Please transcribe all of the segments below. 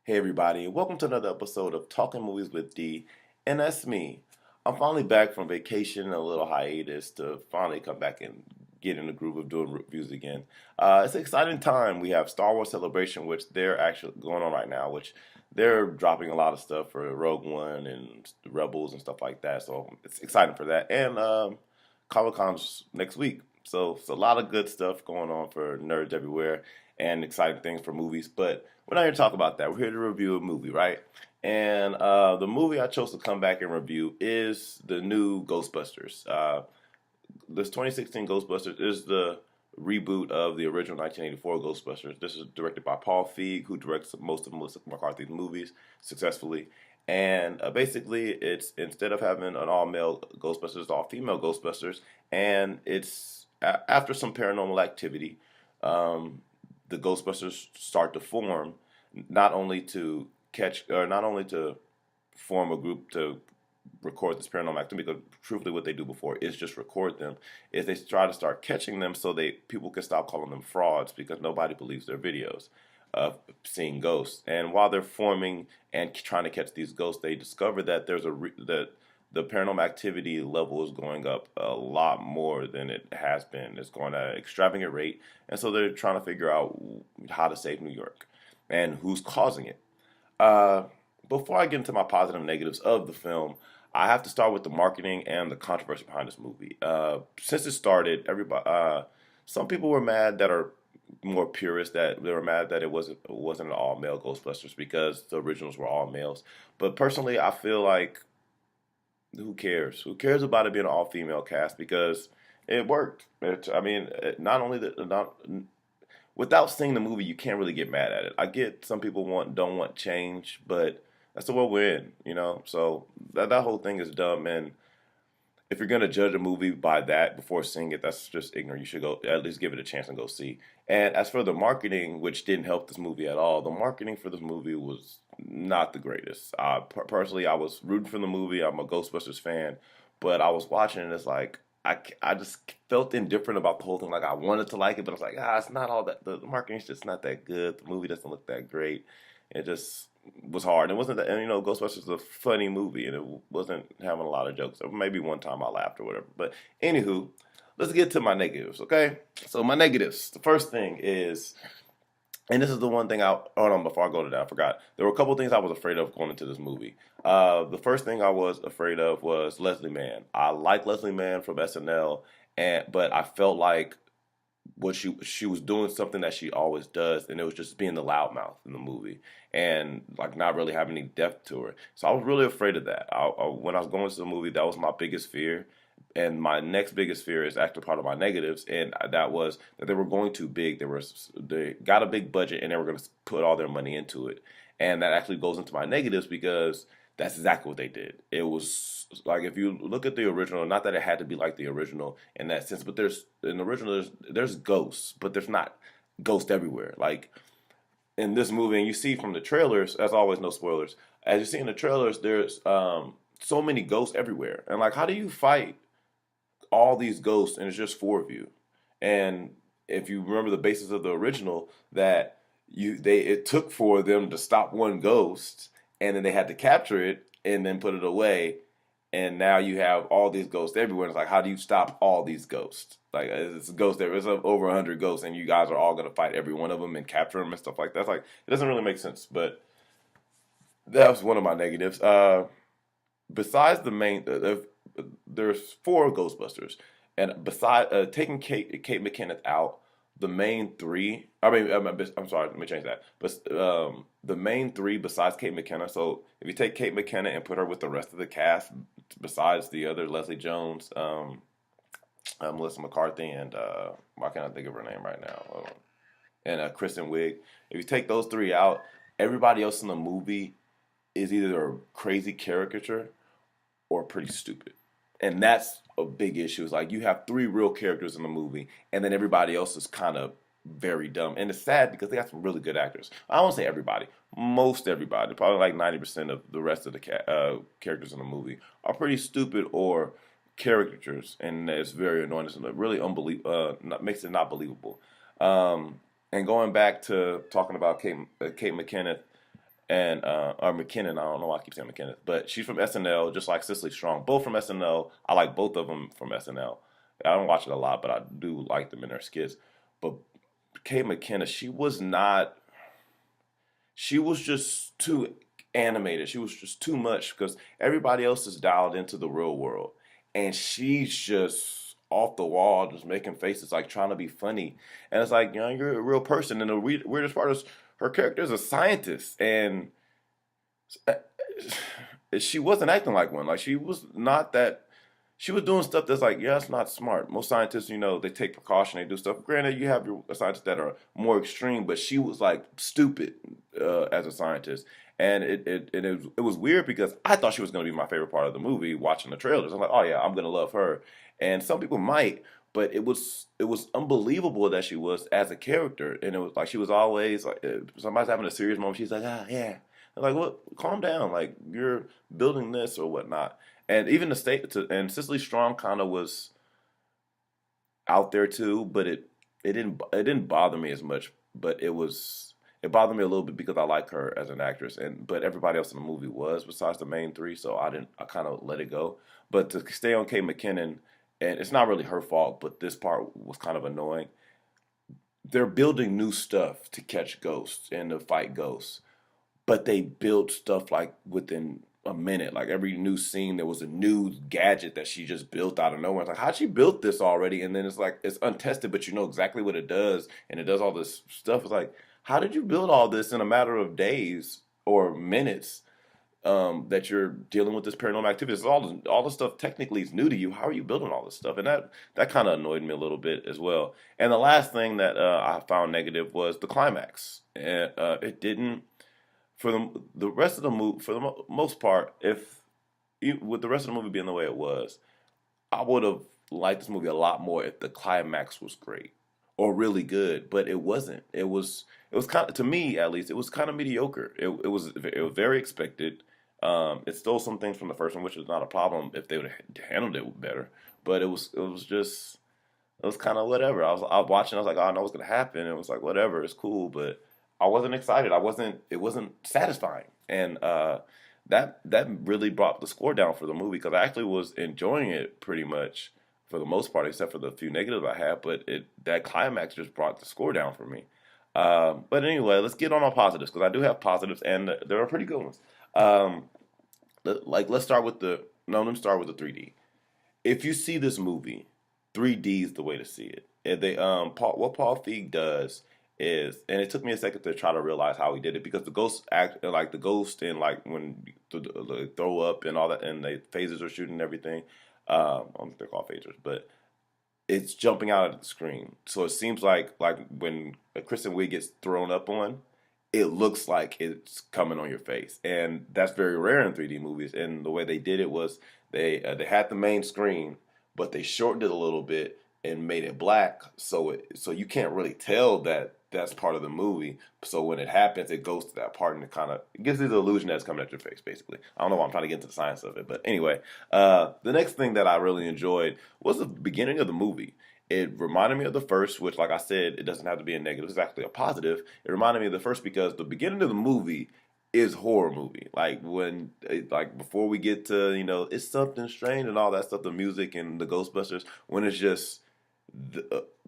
Hey everybody, welcome to another episode of Talking Movies with D, and that's me. I'm finally back from vacation, a little hiatus to finally come back and get in the groove of doing reviews again. It's an exciting time. We have Star Wars Celebration, which they're actually going on right now, which they're dropping a lot of stuff for Rogue One and Rebels and stuff like that. So it's exciting for that. And Comic Con's next week. So it's a lot of good stuff going on for nerds everywhere and exciting things for movies. But we're not here to talk about that. We're here to review a movie, right? And the movie I chose to come back and review is the new Ghostbusters. This 2016 Ghostbusters is the reboot of the original 1984 Ghostbusters. This is directed by Paul Feig, who directs most of Melissa McCarthy's movies successfully. And basically, it's instead of having an all-male Ghostbusters, it's all-female Ghostbusters, and it's after some paranormal activity. The Ghostbusters start to form, not only to form a group to record this paranormal activity, because truthfully what they do before is just record them, is they try to start catching them so people can stop calling them frauds because nobody believes their videos of seeing ghosts. And while they're forming and trying to catch these ghosts, they discover that that the paranormal activity level is going up a lot more than it has been. It's going at an extravagant rate, and so they're trying to figure out how to save New York and who's causing it. Before I get into my positive and negatives of the film, I have to start with the marketing and the controversy behind this movie. Since it started, some people were mad that are more purists, that they were mad that it wasn't an all male Ghostbusters because the originals were all males. But personally, I feel like who cares? Who cares about it being an all female cast because it worked. Not only without seeing the movie, you can't really get mad at it. I get some people don't want change, but that's the world we're in, you know. So that whole thing is dumb. And if you're gonna judge a movie by that before seeing it, that's just ignorant. You should go at least give it a chance and go see. And as for the marketing, which didn't help this movie at all, the marketing for this movie was not the greatest. Personally, I was rooting for the movie. I'm a Ghostbusters fan, but I was watching and it's like I just felt indifferent about the whole thing. Like I wanted to like it, but I was like, it's not all that. The marketing's just not that good. The movie doesn't look that great. It just was hard. It wasn't that, and Ghostbusters is a funny movie, and it wasn't having a lot of jokes. Or maybe one time I laughed or whatever. But anywho, let's get to my negatives, okay? So my negatives. The first thing is, and this is the one thing hold on, before I go to that, I forgot. There were a couple of things I was afraid of going into this movie. The first thing I was afraid of was Leslie Mann. I like Leslie Mann from SNL, but I felt like what she was doing something that she always does, and it was just being the loudmouth in the movie and like not really having any depth to her. So I was really afraid of that. When I was going to the movie, that was my biggest fear. And my next biggest fear is actually part of my negatives, and that was that they were going too big. They got a big budget, and they were going to put all their money into it. And that actually goes into my negatives because that's exactly what they did. It was like if you look at the original, not that it had to be like the original in that sense, but in the original there's ghosts, but there's not ghosts everywhere. Like in this movie, and you see from the trailers, as always, no spoilers. As you see in the trailers, there's so many ghosts everywhere, and like how do you fight all these ghosts, and it's just four of you. And if you remember the basis of the original, that it took for them to stop one ghost, and then they had to capture it and then put it away, and now you have all these ghosts everywhere. It's like, how do you stop all these ghosts? Like it's a ghost there. It's over 100 ghosts, and you guys are all gonna fight every one of them and capture them and stuff like that. It's like it doesn't really make sense. But that was one of my negatives. Besides the main, there's four Ghostbusters, and besides taking Kate McKinnon out, the main three. I'm sorry. Let me change that. But the main three besides Kate McKinnon. So if you take Kate McKinnon and put her with the rest of the cast, besides the other Leslie Jones, Melissa McCarthy, and why can't I think of her name right now? And Kristen Wiig. If you take those three out, everybody else in the movie is either a crazy caricature or pretty stupid. And that's a big issue. It's like you have three real characters in the movie, and then everybody else is kind of very dumb. And it's sad because they got some really good actors. I won't say everybody. Most everybody, probably like 90% of the rest of the characters in the movie are pretty stupid or caricatures, and it's very annoying. It's really unbelievable. Makes it not believable. And going back to talking about Kate McKinnon, and or McKinnon. I don't know why I keep saying McKinnon, but she's from SNL, just like Cicely Strong, both from SNL. I like both of them from SNL. I don't watch it a lot, but I do like them in their skits. But Kate McKinnon, she was not. She was just too animated. She was just too much because everybody else is dialed into the real world, and she's just off the wall, just making faces, like trying to be funny. And it's like, you're a real person. And the weirdest part is her character is a scientist, and she wasn't acting like one. Like she was not that. She was doing stuff that's like, yeah, it's not smart. Most scientists, they take precaution, they do stuff. Granted, you have your scientists that are more extreme, but she was like stupid as a scientist, and it was weird because I thought she was going to be my favorite part of the movie. Watching the trailers, I'm like, oh yeah, I'm going to love her, and some people might, but it was unbelievable that she was as a character, and it was like she was always like, if somebody's having a serious moment, she's like, ah, yeah. I'm like, what? Calm down. Like you're building this or whatnot. And even and Cicely Strong kind of was out there too, but it didn't bother me as much. But it bothered me a little bit because I like her as an actress, but everybody else in the movie was besides the main three, so I kind of let it go. But to stay on Kate McKinnon, and it's not really her fault, but this part was kind of annoying. They're building new stuff to catch ghosts and to fight ghosts, but they built stuff like within a minute. Like every new scene, there was a new gadget that she just built out of nowhere. It's like, how'd she build this already? And then it's like it's untested, but you know exactly what it does, and it does all this stuff. It's like, how did you build all this in a matter of days or minutes? That you're dealing with this paranormal activity. It's all the stuff technically is new to you. How are you building all this stuff? And that kind of annoyed me a little bit as well. And the last thing that I found negative was the climax. And it didn't for the rest of the movie, for the most part, if with the rest of the movie being the way it was, I would have liked this movie a lot more if the climax was great or really good, but it wasn't. It was kind of, to me at least, it was kind of mediocre. It was very expected. It stole some things from the first one, which is not a problem if they would have handled it better. But it was kind of whatever. I was watching. I was like, oh, I know what's gonna happen. It was like whatever. It's cool, but I wasn't excited. I wasn't. It wasn't satisfying, and that really brought the score down for the movie because I actually was enjoying it pretty much for the most part, except for the few negatives I had. But that climax just brought the score down for me. But anyway, let's get on our positives because I do have positives, and there are pretty good ones. Um, let's start with the no. Let me start with the 3D. If you see this movie, 3D is the way to see it. And what Paul Feig does is, and it took me a second to try to realize how he did it because the ghost act, like the ghost, and like when the throw up and all that, and the phasers are shooting and everything. I don't think they're called phasers, but it's jumping out of the screen. So it seems like when Kristen Wiig gets thrown up on, it looks like it's coming on your face, and that's very rare in 3D movies. And the way they did it was they had the main screen, but they shortened it a little bit and made it black, so you can't really tell that that's part of the movie. So when it happens, it goes to that part and it gives you the illusion that it's coming at your face. Basically, I don't know why I'm trying to get into the science of it, but anyway, the next thing that I really enjoyed was the beginning of the movie. It reminded me of the first, which, like I said, it doesn't have to be a negative. It's actually a positive. It reminded me of the first because the beginning of the movie is horror movie. Like before we get to it's something strange and all that stuff, the music and the Ghostbusters. When it's just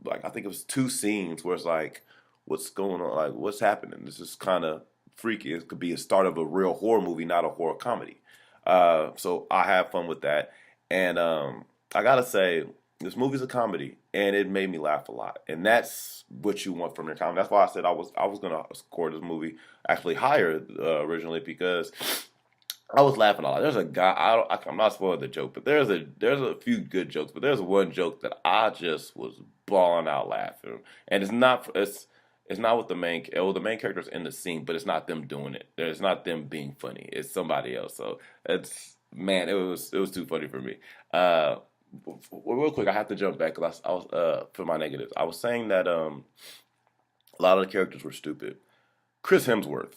like I think it was two scenes where it's like, what's going on? Like what's happening? This is kind of freaky. It could be a start of a real horror movie, not a horror comedy. So I have fun with that, and I gotta say. This movie's a comedy, and it made me laugh a lot, and that's what you want from your comedy. That's why I said I was gonna score this movie actually higher originally because I was laughing a lot. There's a guy I'm not spoiling the joke, but there's a few good jokes, but there's one joke that I just was bawling out laughing, and it's not with the the main character's in the scene, but it's not them doing it. It's not them being funny. It's somebody else. So it was too funny for me. Real quick, I have to jump back because I was for my negatives. I was saying that a lot of the characters were stupid. Chris Hemsworth,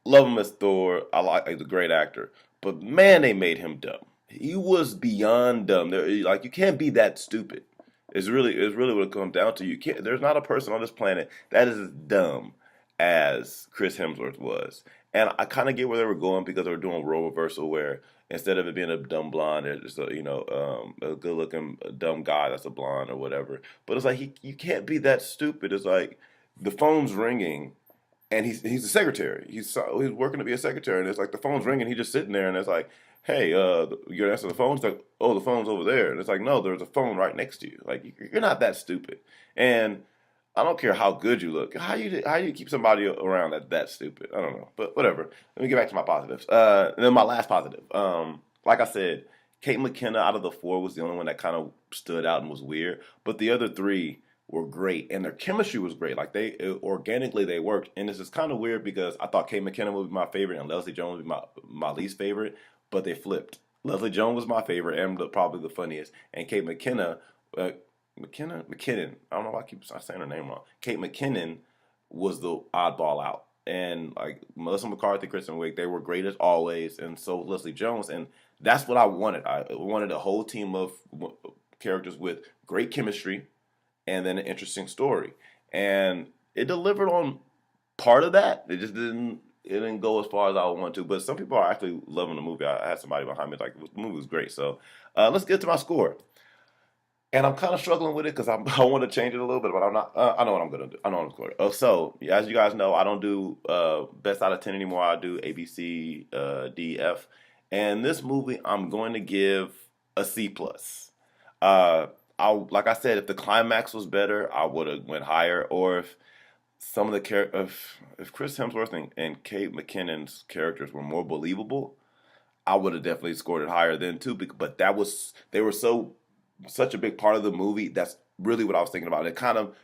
love him as Thor. He's a great actor, but man, they made him dumb. He was beyond dumb. Like you can't be that stupid. It's really what it comes down to. You can't. There's not a person on this planet that is as dumb as Chris Hemsworth was. And I kind of get where they were going because they were doing role reversal where instead of it being a dumb blonde, it's just a good looking dumb guy that's a blonde or whatever. But it's like you can't be that stupid. It's like the phone's ringing and he's a secretary. He's working to be a secretary, and it's like the phone's ringing. He's just sitting there, and it's like, hey, you're gonna answer the phone. It's like, oh, the phone's over there, and it's like, no, there's a phone right next to you. Like you're not that stupid, and I don't care how good you look. How you keep somebody around that stupid? I don't know, but whatever. Let me get back to my positives. And then my last positive. Like I said, Kate McKinnon out of the four was the only one that kind of stood out and was weird, but the other three were great, and their chemistry was great. Like organically they worked, and this is kind of weird because I thought Kate McKinnon would be my favorite and Leslie Jones would be my least favorite, but they flipped. Leslie Jones was my favorite and probably the funniest, and Kate McKinnon, McKinnon. I don't know why I keep saying her name wrong. Kate McKinnon was the oddball out, and like Melissa McCarthy, Kristen Wiig, they were great as always, and so Leslie Jones, and that's what I wanted. I wanted a whole team of characters with great chemistry and then an interesting story. And it delivered on part of that. It just didn't go as far as I would want to. But some people are actually loving the movie. I had somebody behind me like, the movie was great. So let's get to my score. And I'm kind of struggling with it because I want to change it a little bit, but I'm not. I know what I'm going to do. I know what I'm going to do. So, as you guys know, I don't do best out of 10 anymore. I do A, B, C, D, F. And this movie, I'm going to give a C+. Like I said, if the climax was better, I would have went higher. Or if some of the if Chris Hemsworth and Kate McKinnon's characters were more believable, I would have definitely scored it higher then too. But they were such a big part of the movie. That's really what I was thinking about. It kind of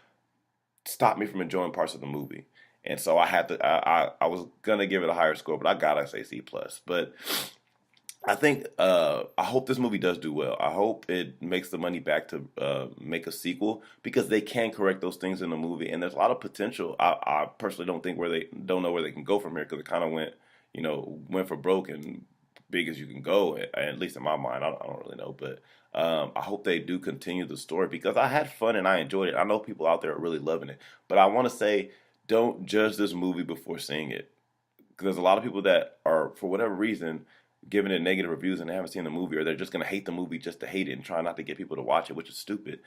stopped me from enjoying parts of the movie, and so I had to. I was gonna give it a higher score, but I gotta say C+. But I think I hope this movie does do well. I hope it makes the money back to make a sequel because they can correct those things in the movie, and there's a lot of potential. I personally don't know where they can go from here because it kind of went for broke and big as you can go. At least in my mind, I don't really know, but I hope they do continue the story because I had fun and I enjoyed it. I know people out there are really loving it, but I want to say don't judge this movie before seeing it because there's a lot of people that are for whatever reason giving it negative reviews and they haven't seen the movie, or they're just gonna hate the movie just to hate it and try not to get people to watch it, which is stupid.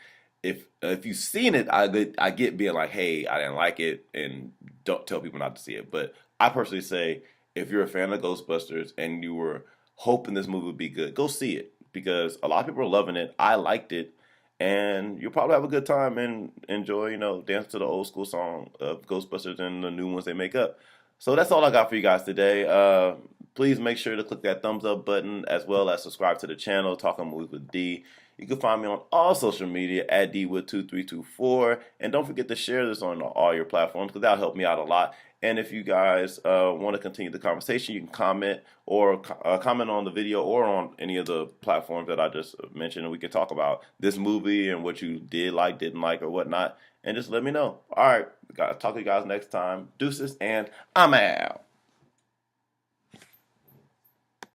If you've seen it, I get being like, hey, I didn't like it, and don't tell people not to see it. But I personally say, if you're a fan of Ghostbusters and you were hoping this movie would be good, go see it because a lot of people are loving it. I liked it, and you'll probably have a good time and enjoy, dance to the old school song of Ghostbusters and the new ones they make up. So that's all I got for you guys today. Please make sure to click that thumbs up button as well as subscribe to the channel, Talking Movies with D. You can find me on all social media at DWood2324. And don't forget to share this on all your platforms because that'll help me out a lot. And if you guys want to continue the conversation, you can comment or comment on the video or on any of the platforms that I just mentioned. And we can talk about this movie and what you did like, didn't like, or whatnot. And just let me know. All right. Talk to you guys next time. Deuces, and I'm out.